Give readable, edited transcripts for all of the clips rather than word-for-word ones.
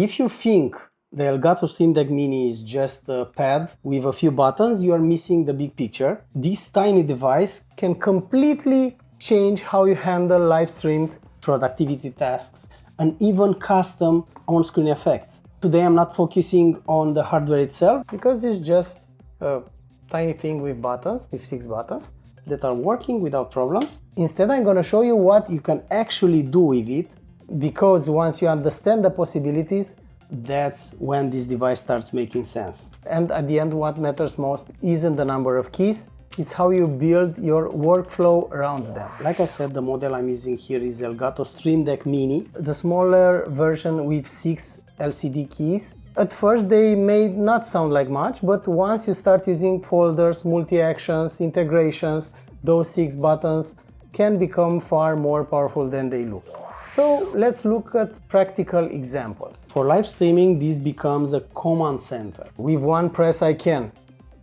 If you think the Elgato Stream Deck Mini is just a pad with a few buttons, you are missing the big picture. This tiny device can completely change how you handle live streams, productivity tasks, and even custom on-screen effects. Today I'm not focusing on the hardware itself because it's just a tiny thing with buttons, with 6 buttons that are working without problems. Instead, I'm going to show you what you can actually do with it, because once you understand the possibilities, that's when this device starts making sense. And at the end, what matters most isn't the number of keys, it's how you build your workflow around them. Like I said, the model I'm using here is Elgato Stream Deck Mini, the smaller version with 6 LCD keys. At first they may not sound like much, but once you start using folders, multi-actions, integrations, those 6 buttons can become far more powerful than they look. So let's look at practical examples. For live streaming, this becomes a command center. With one press I can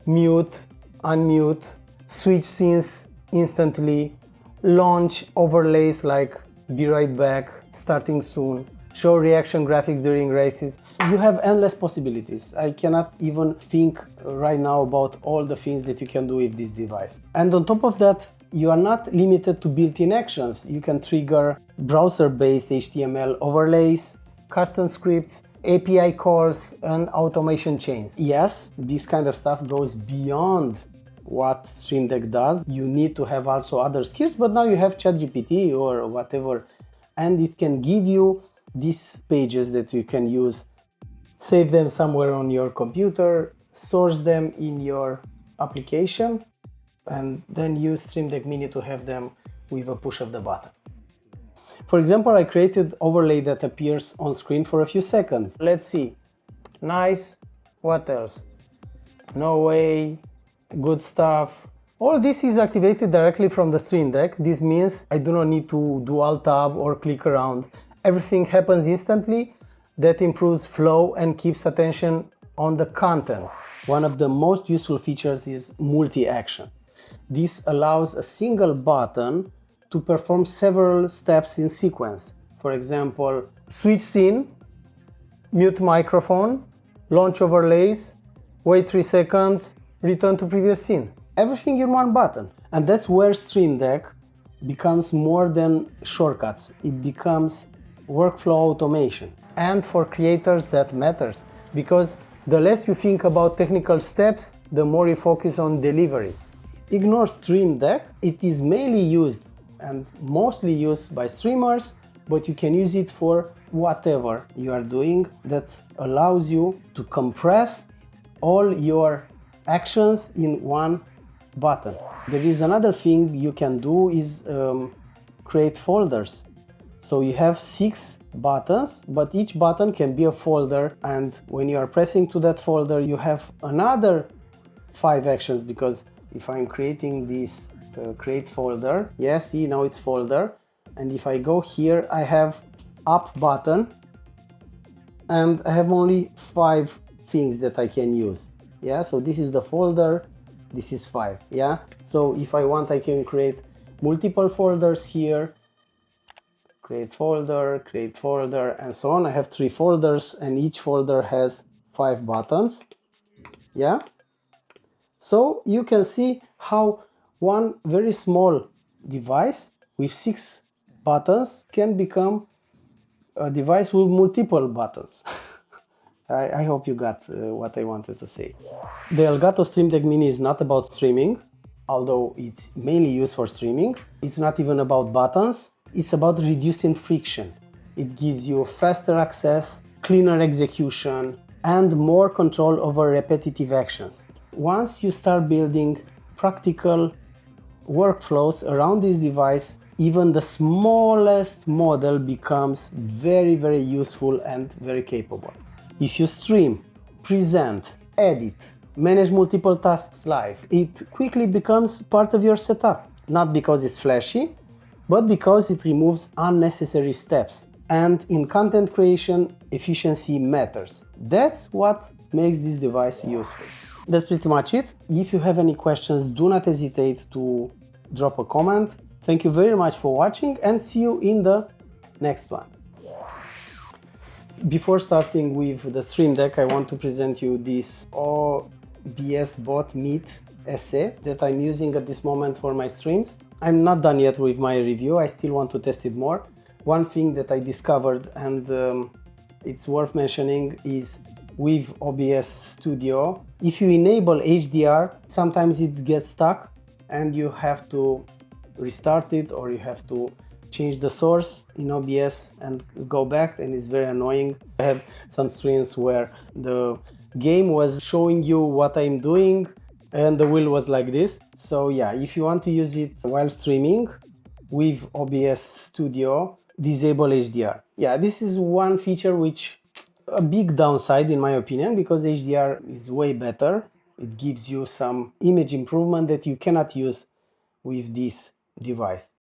mute, unmute, switch scenes instantly, launch overlays like be right back, starting soon, show reaction graphics during races. You have endless possibilities. I cannot even think right now about all the things that you can do with this device. And on top of that, you are not limited to built-in actions. You can trigger browser-based HTML overlays, custom scripts, API calls, and automation chains. Yes, this kind of stuff goes beyond what Stream Deck does. You need to have also other skills, but now you have ChatGPT or whatever, and it can give you these pages that you can use, save them somewhere on your computer, source them in your application, and then use Stream Deck Mini to have them with a push of the button. For example, I created overlay that appears on screen for a few seconds. Let's see. Nice. What else? No way. Good stuff. All this is activated directly from the Stream Deck. This means I do not need to do Alt-Tab or click around. Everything happens instantly. That improves flow and keeps attention on the content. One of the most useful features is multi-action. This allows a single button to perform several steps in sequence. For example, switch scene, mute microphone, launch overlays, wait 3 seconds, return to previous scene. Everything in one button. And that's where Stream Deck becomes more than shortcuts. It becomes workflow automation. And for creators that matters, because the less you think about technical steps, the more you focus on delivery. Ignore Stream Deck. It is mainly used and mostly used by streamers, but you can use it for whatever you are doing that allows you to compress all your actions in one button. There is another thing you can do is create folders. So you have 6 buttons, but each button can be a folder, and when you are pressing to that folder you have another 5 actions, because if I'm creating this create folder, yeah, see, now it's folder, and if I go here I have up button and I have only 5 things that I can use. Yeah, so this is the folder, this is 5. Yeah, so if I want I can create multiple folders here, create folder, and so on. I have 3 folders and each folder has 5 buttons. Yeah, so you can see how one very small device with 6 buttons can become a device with multiple buttons. I hope you got what I wanted to say. The Elgato Stream Deck Mini is not about streaming, although it's mainly used for streaming. It's not even about buttons. It's about reducing friction. It gives you faster access, cleaner execution, and more control over repetitive actions. Once you start building practical workflows around this device, even the smallest model becomes very, very useful and very capable. If you stream, present, edit, manage multiple tasks live, it quickly becomes part of your setup. Not because it's flashy, but because it removes unnecessary steps. And in content creation, efficiency matters. That's what makes this device useful. That's pretty much it. If you have any questions, do not hesitate to drop a comment. Thank you very much for watching and see you in the next one. Before starting with the Stream Deck, I want to present you this OBS Bot Meet SE that I'm using at this moment for my streams. I'm not done yet with my review, I still want to test it more. One thing that I discovered, and it's worth mentioning, is with OBS Studio, if you enable HDR, sometimes it gets stuck and you have to restart it, or you have to change the source in OBS and go back, and it's very annoying. I had some streams where the game was showing you what I'm doing and the wheel was like this. So yeah, if you want to use it while streaming with OBS Studio, disable HDR. Yeah, this is one feature which a big downside in my opinion, because HDR is way better. It gives you some image improvement that you cannot use with this device.